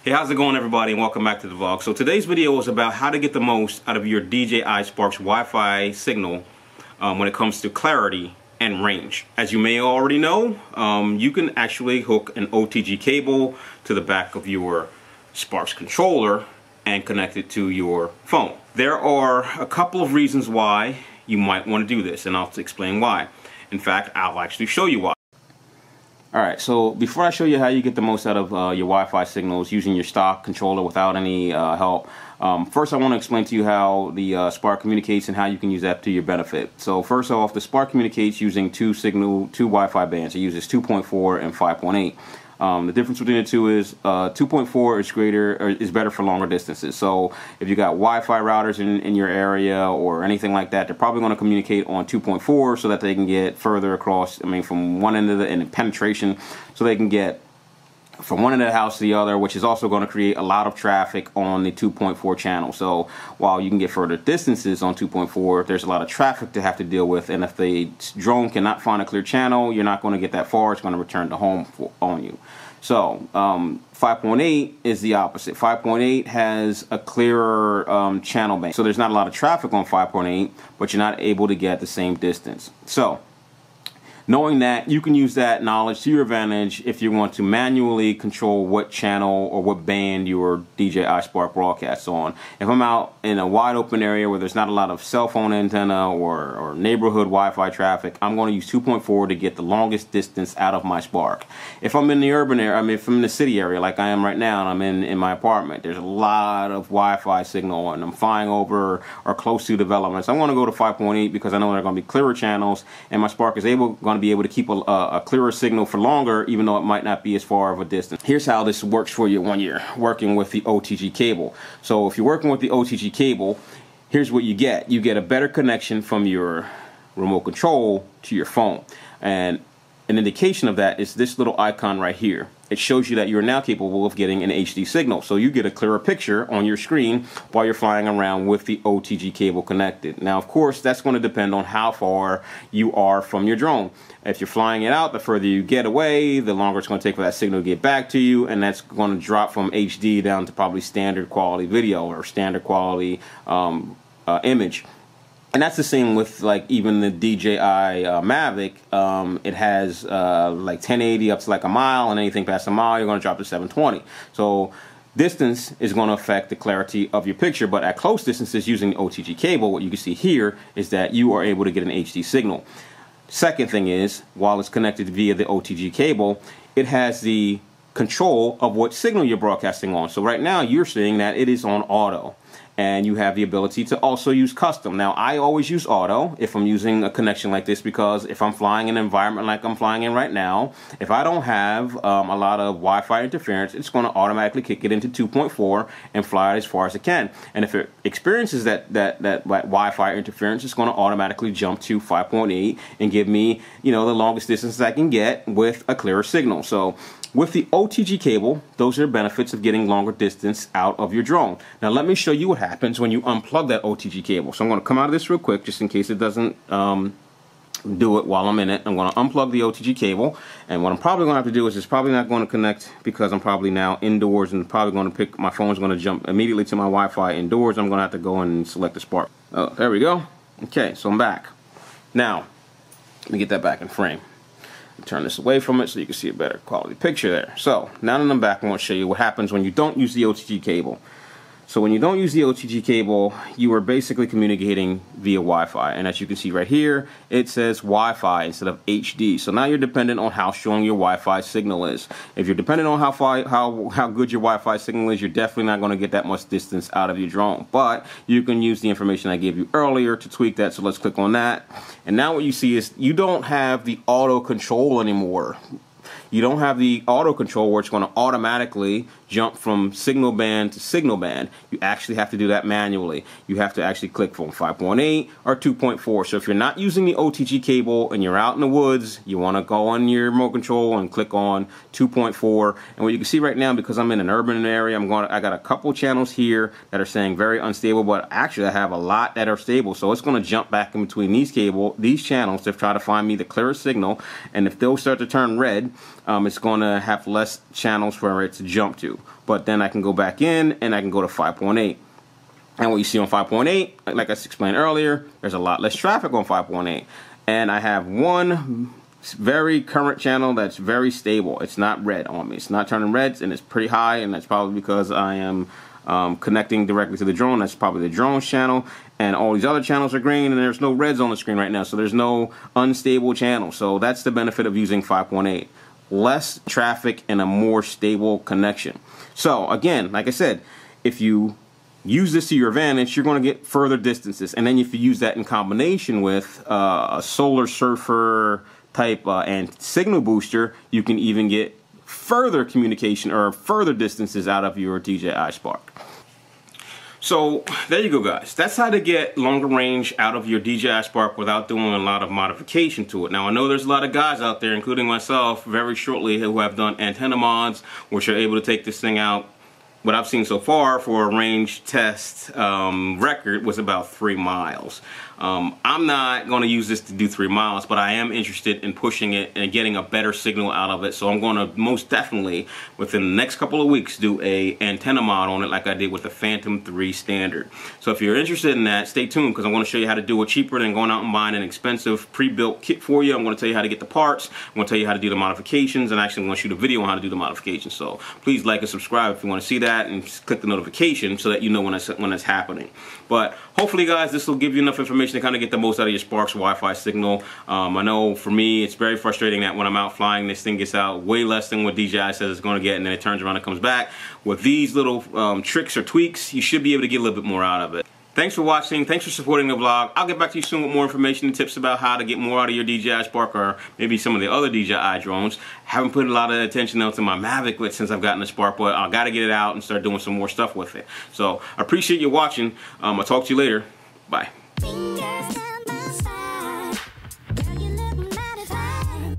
Hey, how's it going, everybody, and welcome back to the vlog. So today's video is about how to get the most out of your Dji Spark's Wi-Fi signal when it comes to clarity and range. As you may already know, you can actually hook an OTG cable to the back of your Spark's controller and connect it to your phone. There are a couple of reasons why you might want to do this, and I'll explain why. In fact, I'll actually show you why. Alright, so before I show you how you get the most out of your Wi-Fi signals using your stock controller without any help, first I want to explain to you how the Spark communicates and how you can use that to your benefit. So first off, the Spark communicates using two Wi-Fi bands. It uses 2.4 and 5.8. The difference between the two is 2.4 is better for longer distances. So if you got Wi-Fi routers in your area or anything like that, they're probably going to communicate on 2.4 so that they can get further across. I mean, from one end of the penetration, so they can get from one end of the house to the other, which is also going to create a lot of traffic on the 2.4 channel. So while you can get further distances on 2.4, there's a lot of traffic to have to deal with, and if the drone cannot find a clear channel, you're not going to get that far. It's going to return to home on you. So 5.8 is the opposite. 5.8 has a clearer channel bank. So there's not a lot of traffic on 5.8, but you're not able to get the same distance. So knowing that, you can use that knowledge to your advantage if you want to manually control what channel or what band your Dji Spark broadcasts on. If I'm out in a wide open area where there's not a lot of cell phone antenna or neighborhood Wi-Fi traffic, I'm going to use 2.4 to get the longest distance out of my Spark. If I'm in the urban area, I mean, if I'm in the city area like I am right now and I'm in my apartment, there's a lot of Wi-Fi signal and I'm flying over or close to developments. I'm going to go to 5.8 because I know there are going to be clearer channels and my Spark is going to be able to keep a clearer signal for longer, even though it might not be as far of a distance. Here's how this works for you when you're working with the OTG cable. So if you're working with the OTG cable, here's what you get. You get a better connection from your remote control to your phone. And an indication of that is this little icon right here. It shows you that you're now capable of getting an HD signal. So you get a clearer picture on your screen while you're flying around with the OTG cable connected. Now, of course, that's going to depend on how far you are from your drone. If you're flying it out, the further you get away, the longer it's going to take for that signal to get back to you, and that's going to drop from HD down to probably standard quality video or standard quality image. And that's the same with like even the DJI Mavic. It has like 1080 up to like a mile, and anything past a mile you're going to drop to 720. So distance is going to affect the clarity of your picture, but at close distances using the OTG cable, what you can see here is that you are able to get an HD signal. Second thing is, while it's connected via the OTG cable, it has the control of what signal you're broadcasting on. So right now you're seeing that it is on auto, and you have the ability to also use custom. Now, I always use auto if I'm using a connection like this, because if I'm flying in an environment like I'm flying in right now, if I don't have a lot of Wi-Fi interference, it's going to automatically kick it into 2.4 and fly it as far as it can. And if it experiences that Wi-Fi interference, it's going to automatically jump to 5.8 and give me, you know, the longest distance I can get with a clearer signal. So with the OTG cable, those are the benefits of getting longer distance out of your drone. Now let me show you what happens when you unplug that OTG cable. So I'm going to come out of this real quick just in case it doesn't do it while I'm in it. I'm going to unplug the OTG cable, and what I'm probably going to have to do is it's probably not going to connect because I'm probably now indoors and probably going to my phone's going to jump immediately to my Wi-Fi indoors. I'm going to have to go and select the Spark. Oh, there we go. Okay, so I'm back. Now, let me get that back in frame. Turn this away from it so you can see a better quality picture there. So now that I'm back, I want to show you what happens when you don't use the OTG cable. So when you don't use the OTG cable, you are basically communicating via Wi-Fi. And as you can see right here, it says Wi-Fi instead of HD. So now you're dependent on how strong your Wi-Fi signal is. If you're dependent on how good your Wi-Fi signal is, you're definitely not going to get that much distance out of your drone. But you can use the information I gave you earlier to tweak that. So let's click on that. And now what you see is you don't have the auto control anymore. You don't have the auto control where it's going to automatically jump from signal band to signal band. You actually have to do that manually. You have to actually click from 5.8 or 2.4. So if you're not using the OTG cable and you're out in the woods, you want to go on your remote control and click on 2.4. And what you can see right now, because I'm in an urban area, I got a couple channels here that are saying very unstable, but actually I have a lot that are stable. So it's going to jump back in between these channels to try to find me the clearest signal. And if those start to turn red, it's going to have less channels for it to jump to. But then I can go back in and I can go to 5.8. And what you see on 5.8, like I explained earlier, there's a lot less traffic on 5.8. And I have one very current channel that's very stable. It's not red on me. It's not turning reds, and it's pretty high, and that's probably because I am connecting directly to the drone. That's probably the drone's channel, and all these other channels are green, and there's no reds on the screen right now, so there's no unstable channel. So that's the benefit of using 5.8. Less traffic and a more stable connection. So again, like I said, if you use this to your advantage, you're going to get further distances. And then if you use that in combination with a solar surfer type and signal booster, you can even get further communication or further distances out of your DJI Spark. So there you go, guys. That's how to get longer range out of your DJI Spark without doing a lot of modification to it. Now, I know there's a lot of guys out there, including myself, very shortly, who have done antenna mods, which are able to take this thing out. What I've seen so far for a range test record was about 3 miles. I'm not going to use this to do 3 miles, but I am interested in pushing it and getting a better signal out of it. So I'm going to most definitely, within the next couple of weeks, do a antenna mod on it like I did with the Phantom 3 Standard. So if you're interested in that, stay tuned, because I'm going to show you how to do it cheaper than going out and buying an expensive pre-built kit for you. I'm going to tell you how to get the parts. I'm going to tell you how to do the modifications, and actually I'm going to shoot a video on how to do the modifications. So please like and subscribe if you want to see that, and just click the notification so that you know when it's happening. But hopefully, guys, this will give you enough information to kind of get the most out of your Spark's Wi-Fi signal. I know for me, it's very frustrating that when I'm out flying, this thing gets out way less than what DJI says it's going to get, and then it turns around and comes back. With these little tricks or tweaks, you should be able to get a little bit more out of it. Thanks for watching. Thanks for supporting the vlog. I'll get back to you soon with more information and tips about how to get more out of your DJI Spark, or maybe some of the other DJI drones. Haven't put a lot of attention though to my Mavic since I've gotten the Spark, but I gotta get it out and start doing some more stuff with it. So I appreciate you watching. I'll talk to you later. Bye. Fingers down my side, girl, you look mighty fine.